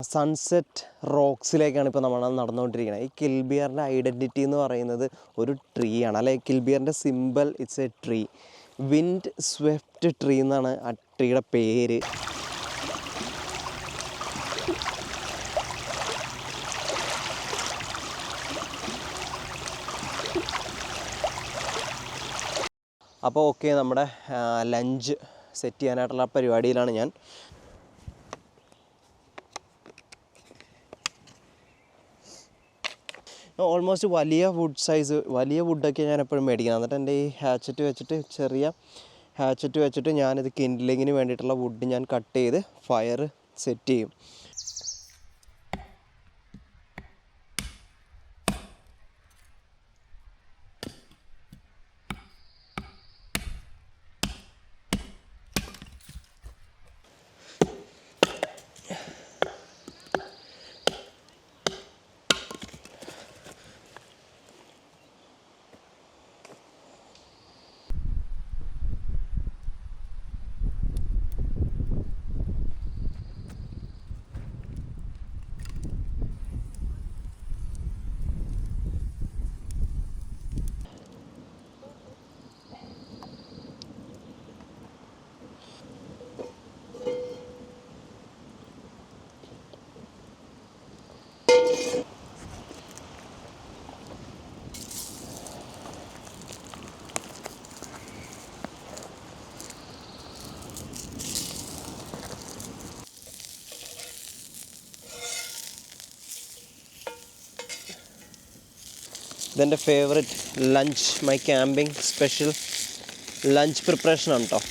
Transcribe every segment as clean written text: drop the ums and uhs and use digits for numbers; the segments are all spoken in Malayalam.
സൺസെറ്റ് റോക്സിലേക്കാണ് ഇപ്പോൾ നമ്മൾ നടന്നുകൊണ്ടിരിക്കുന്നത്. ഈ കിൽബിയറിൻ്റെ ഐഡൻറ്റിറ്റി എന്ന് പറയുന്നത് ഒരു ട്രീ ആണ്, അല്ലെ? കിൽബിയറിൻ്റെ simple it's a tree. Wind swept tree എന്നാണ് ആ ട്രീയുടെ പേര്. അപ്പോൾ ഓക്കെ, നമ്മുടെ ലഞ്ച് സെറ്റ് ചെയ്യാനായിട്ടുള്ള പരിപാടിയിലാണ് ഞാൻ. ഓൾമോസ്റ്റ് വലിയ വുഡൊക്കെ ഞാൻ എപ്പോഴും മേടിക്കുന്നത്. എന്നിട്ട് എൻ്റെ ഈ ചെറിയ ഹാച്ചറ്റ് വെച്ചിട്ട് ഞാനിത് കിൻഡ്ലിങ്ങിന് വേണ്ടിയിട്ടുള്ള വുഡ് ഞാൻ കട്ട് ചെയ്ത് ഫയർ സെറ്റ് ചെയ്യും. ഇതെൻ്റെ favourite lunch, my camping special lunch പ്രിപ്പറേഷനാണ് കേട്ടോ.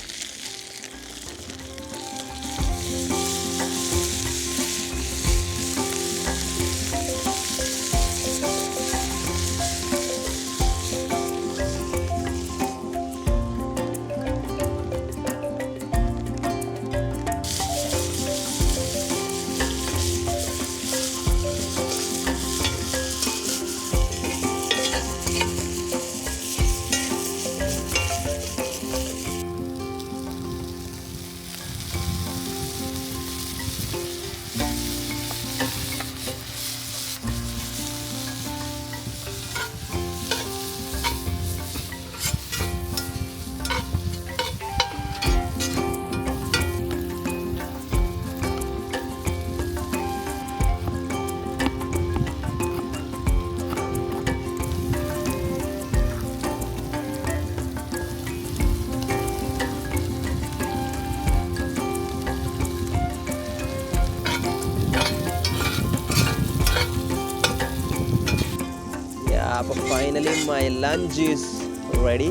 അപ്പോൾ finally my lunch is ready.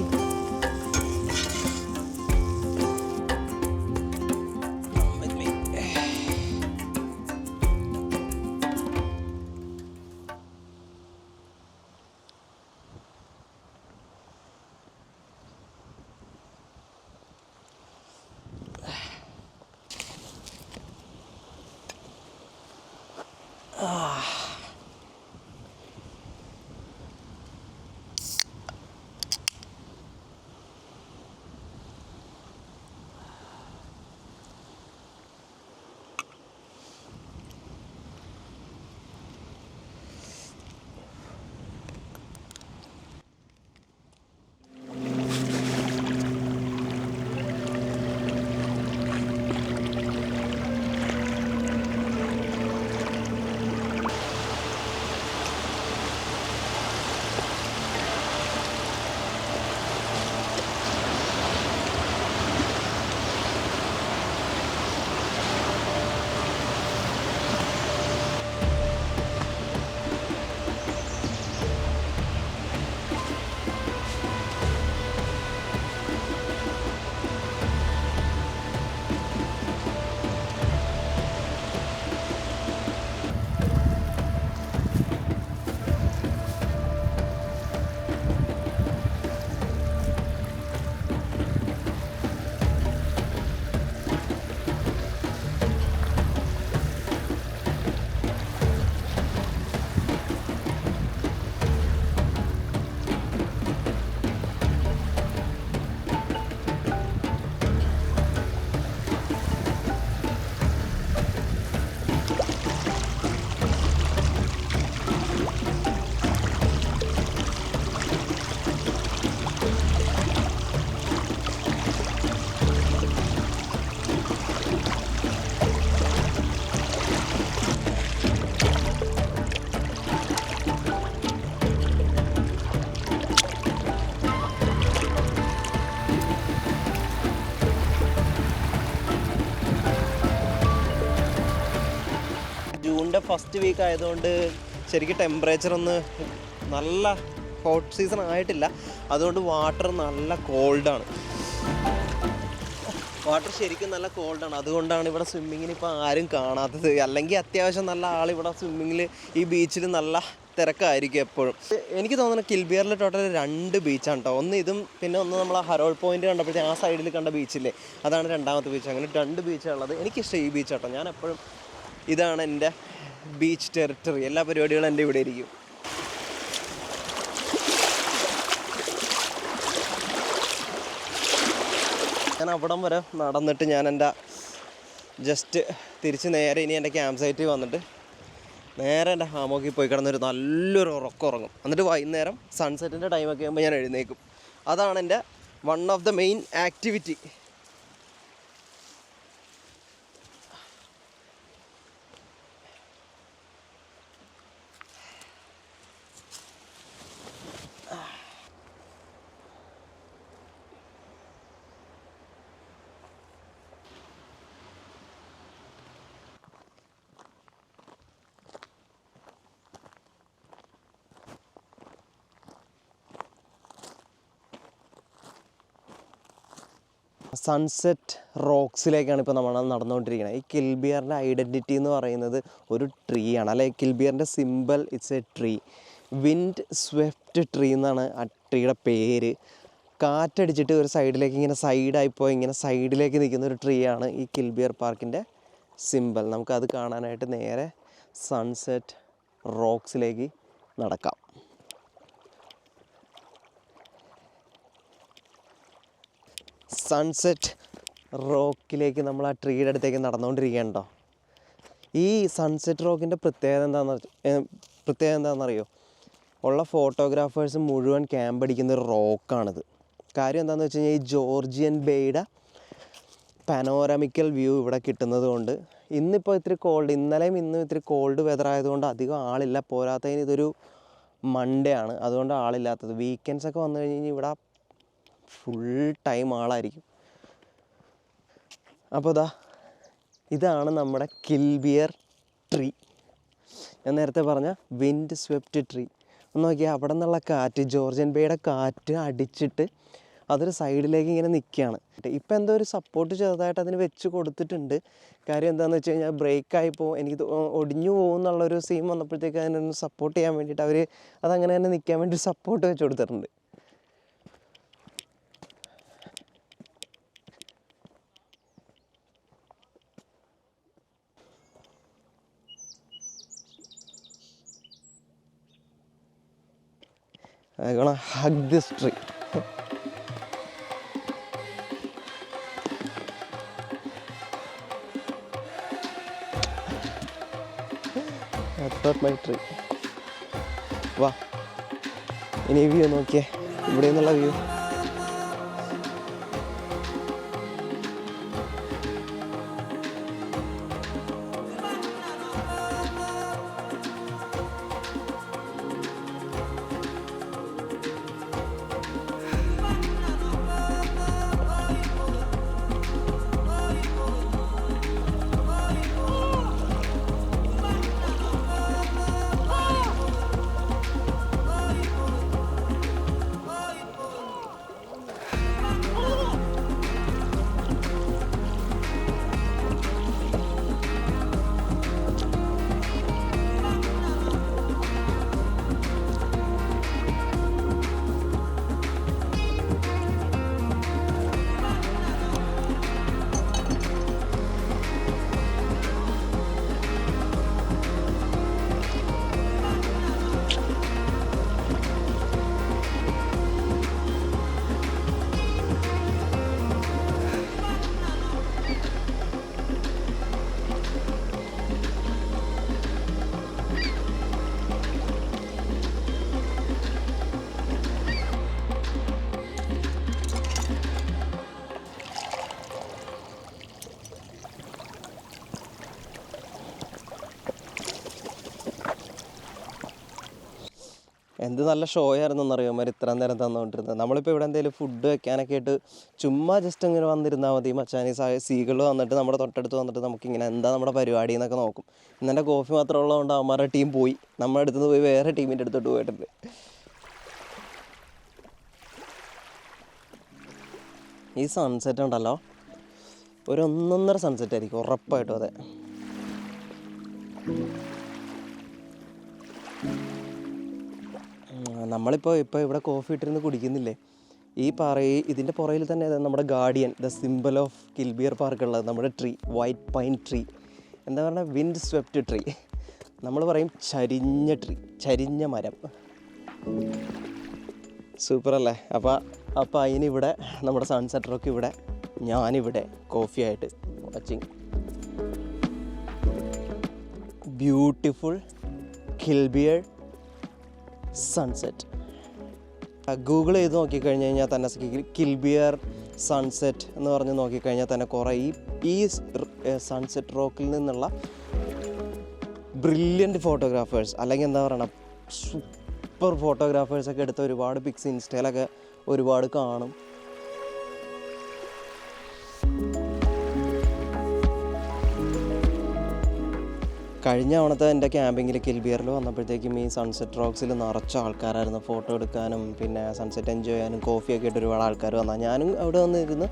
ജൂണിൻ്റെ ഫസ്റ്റ് വീക്ക് ആയതുകൊണ്ട് ശരിക്കും ടെമ്പറേച്ചർ ഒന്ന് നല്ല ഹോട്ട് സീസൺ ആയിട്ടില്ല. അതുകൊണ്ട് വാട്ടർ നല്ല കോൾഡാണ്. വാട്ടർ ശരിക്കും നല്ല കോൾഡാണ്. അതുകൊണ്ടാണ് ഇവിടെ സ്വിമ്മിങ്ങിന് ഇപ്പോൾ ആരും കാണാത്തത്. അല്ലെങ്കിൽ അത്യാവശ്യം നല്ല ആളിവിടെ സ്വിമ്മിങ്ങിൽ ഈ ബീച്ചിൽ നല്ല തിരക്കായിരിക്കും എപ്പോഴും. എനിക്ക് തോന്നുന്നത് കിൽബിയറിൽ ടോട്ടൽ 2 ബീച്ചാണ് കേട്ടോ. ഒന്ന് ഇതും പിന്നെ ഒന്ന് നമ്മൾ ഹരോൾ പോയിന്റ് കണ്ടപ്പോഴത്തേക്ക് ആ സൈഡിൽ കണ്ട ബീച്ചില്ലേ, അതാണ് രണ്ടാമത്തെ ബീച്ച്. അങ്ങനെ 2 ബീച്ചാണുള്ളത്. എനിക്കിഷ്ടം ഈ ബീച്ച് കേട്ടോ. ഞാൻ എപ്പോഴും ഇതാണ് എൻ്റെ ബീച്ച് ടെറിട്ടറി. എല്ലാ പരിപാടികളും എൻ്റെ ഇവിടെ ഇരിക്കും. ഞാൻ അവിടം വരെ നടന്നിട്ട് ഞാൻ എൻ്റെ ജസ്റ്റ് തിരിച്ച് നേരെ ഇനി എൻ്റെ ക്യാമ്പ് സൈറ്റിൽ വന്നിട്ട് നേരെ എൻ്റെ ഹാമോക്കിൽ പോയി കിടന്നൊരു നല്ലൊരു ഉറക്കം. എന്നിട്ട് വൈകുന്നേരം സൺസെറ്റിൻ്റെ ടൈമൊക്കെ ആകുമ്പോൾ ഞാൻ എഴുന്നേക്കും. അതാണ് എൻ്റെ one of the main activity. Sunset റോക്സിലേക്കാണ് ഇപ്പോൾ നമ്മൾ നടന്നുകൊണ്ടിരിക്കുന്നത്. ഈ കിൽബിയറിൻ്റെ ഐഡൻറ്റിറ്റി എന്ന് പറയുന്നത് ഒരു ട്രീ ആണ്. അല്ലെ, കിൽബിയറിൻ്റെ simple it's a tree. Wind swept tree എന്നാണ് ആ ട്രീയുടെ പേര്. കാറ്റടിച്ചിട്ട് ഒരു സൈഡിലേക്ക് ഇങ്ങനെ സൈഡായിപ്പോയി ഇങ്ങനെ സൈഡിലേക്ക് നിൽക്കുന്ന ഒരു ട്രീ ആണ് ഈ കിൽബിയർ പാർക്കിൻ്റെ സിമ്പിൾ. നമുക്കത് കാണാനായിട്ട് നേരെ സൺസെറ്റ് റോക്സിലേക്ക് നടക്കാം. സൺസെറ്റ് റോക്കിലേക്ക് നമ്മൾ ആ ട്രീയുടെ അടുത്തേക്ക് നടന്നുകൊണ്ടിരിക്കുകയുണ്ടോ. ഈ സൺസെറ്റ് റോക്കിൻ്റെ പ്രത്യേകത എന്താണെന്നറിയോ? ഉള്ള ഫോട്ടോഗ്രാഫേഴ്സ് മുഴുവൻ ക്യാമ്പ് അടിക്കുന്ന ഒരു റോക്കാണിത്. കാര്യം എന്താണെന്ന് വെച്ച് കഴിഞ്ഞാൽ ഈ ജോർജിയൻ ബേയുടെ പനോരമിക്കൽ വ്യൂ ഇവിടെ കിട്ടുന്നത് കൊണ്ട്. ഇന്നിപ്പോൾ ഇത്തിരി കോൾഡ്, ഇന്നലെയും ഇന്നും ഇത്തിരി കോൾഡ് വെതർ ആയതുകൊണ്ട് അധികം ആളില്ല. പോരാത്തതിന് ഇതൊരു മൺഡേ ആണ്, അതുകൊണ്ട് ആളില്ലാത്തത്. വീക്കെൻഡ്സൊക്കെ വന്നു കഴിഞ്ഞ് കഴിഞ്ഞാൽ ഇവിടെ ഫുൾ ടൈം ആളായിരിക്കും. അപ്പോൾ ഇതാണ് നമ്മുടെ കിൽബിയർ ട്രീ. ഞാൻ നേരത്തെ പറഞ്ഞ വിൻഡ് സ്വെപ്റ്റ് ട്രീ. ഒന്ന് നോക്കിയാൽ അവിടെ നിന്നുള്ള കാറ്റ്, ജോർജിയൻ ബേയുടെ കാറ്റ് അടിച്ചിട്ട് അതൊരു സൈഡിലേക്ക് ഇങ്ങനെ നിൽക്കുകയാണ്. ഇപ്പം എന്തോ ഒരു സപ്പോർട്ട് ചെറുതായിട്ട് അതിന് വെച്ച് കൊടുത്തിട്ടുണ്ട്. കാര്യം എന്താണെന്ന് വെച്ച് കഴിഞ്ഞാൽ ബ്രേക്കായി പോകും, എനിക്ക് ഒടിഞ്ഞു പോകും എന്നുള്ളൊരു സീൻ വന്നപ്പോഴത്തേക്ക് അതിനൊന്ന് സപ്പോർട്ട് ചെയ്യാൻ വേണ്ടിയിട്ട് അവർ അതങ്ങനെ തന്നെ നിൽക്കാൻ വേണ്ടി സപ്പോർട്ട് വെച്ച് കൊടുത്തിട്ടുണ്ട്. I'm gonna hug this tree. That's not my tree. വാ, ഇനി വ്യൂ നോക്കിയേ, ഇവിടെ നിന്നുള്ള വ്യൂ. എന്ത് നല്ല ഷോ ആയിരുന്നെന്നറിയോ അവർ ഇത്രയും നേരം തന്നുകൊണ്ടിരുന്നത്. നമ്മളിപ്പോൾ ഇവിടെ എന്തെങ്കിലും ഫുഡ് വെക്കാനൊക്കെ ആയിട്ട് ചുമ്മാ ജസ്റ്റ് ഇങ്ങനെ വന്നിരുന്നാൽ മതി. മച്ചാനീസ് സീകൾ വന്നിട്ട് നമ്മുടെ തൊട്ടടുത്ത് വന്നിട്ട് നമുക്കിങ്ങനെ എന്താ നമ്മുടെ പരിപാടി എന്നൊക്കെ നോക്കും. ഇന്നെൻ്റെ കോഫി മാത്രം ഉള്ളതുകൊണ്ട് അവന്മാരുടെ ടീം പോയി, നമ്മുടെ അടുത്ത് നിന്ന് പോയി വേറെ ടീമിൻ്റെ അടുത്തോട്ട് പോയിട്ടുണ്ട്. ഈ സൺസെറ്റ് ഉണ്ടല്ലോ, ഒരു ഒന്നൊന്നര സൺസെറ്റ് ആയിരിക്കും ഉറപ്പായിട്ടും. അതെ, നമ്മളിപ്പോൾ ഇവിടെ കോഫി ഇട്ടിരുന്ന് കുടിക്കുന്നില്ലേ, ഇതിൻ്റെ പുറകിൽ തന്നെ നമ്മുടെ guardian, the symbol of Killbear park ഉള്ളത് നമ്മുടെ ട്രീ, വൈറ്റ് പൈൻ ട്രീ. എന്താ പറയുക, വിൻഡ് സ്വെപ്റ്റ് ട്രീ. നമ്മൾ പറയും ചരിഞ്ഞ ട്രീ, ചരിഞ്ഞ മരം. സൂപ്പർ അല്ലേ? അപ്പോൾ അതിനിവിടെ നമ്മുടെ സൺസെറ്ററൊക്കെ ഇവിടെ, ഞാനിവിടെ കോഫി ആയിട്ട് വാച്ചിങ് ബ്യൂട്ടിഫുൾ കിൽബിയർ സൺസെറ്റ്. ഗൂഗിൾ ചെയ്ത് നോക്കിക്കഴിഞ്ഞ് കഴിഞ്ഞാൽ തന്നെ കിൽബിയർ സൺസെറ്റ് എന്ന് പറഞ്ഞ് നോക്കിക്കഴിഞ്ഞാൽ തന്നെ കുറേ ഈ സൺസെറ്റ് റോക്കിൽ നിന്നുള്ള ബ്രില്യൻറ്റ് ഫോട്ടോഗ്രാഫേഴ്സ്, അല്ലെങ്കിൽ എന്താ പറയണം, സൂപ്പർ ഫോട്ടോഗ്രാഫേഴ്സൊക്കെ എടുത്ത ഒരുപാട് പിക്സ് ഇൻസ്റ്റയിലൊക്കെ ഒരുപാട് കാണും. കഴിഞ്ഞ തവണത്തെ എൻ്റെ ക്യാമ്പിങ്ങിൽ കിൽബിയറിൽ വന്നപ്പോഴത്തേക്കും ഈ സൺസെറ്റ് റോക്സിൽ നിറച്ച ആൾക്കാരായിരുന്നു. ഫോട്ടോ എടുക്കാനും പിന്നെ സൺസെറ്റ് എൻജോയ് ചെയ്യാനും കോഫിയൊക്കെ ഇട്ട് ഒരുപാട് ആൾക്കാർ വന്നാൽ ഞാനും അവിടെ വന്നിരുന്ന്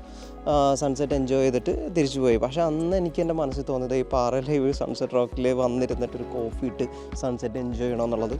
സൺസെറ്റ് എൻജോയ് ചെയ്തിട്ട് തിരിച്ചു പോയി. പക്ഷേ അന്ന് എനിക്ക് എൻ്റെ മനസ്സിൽ തോന്നിയത് ഈ പാറ ലൈവ് സൺസെറ്റ് റോക്കിൽ വന്നിരുന്നിട്ടൊരു കോഫി ഇട്ട് സൺസെറ്റ് എൻജോയ് ചെയ്യണമെന്നുള്ളത്.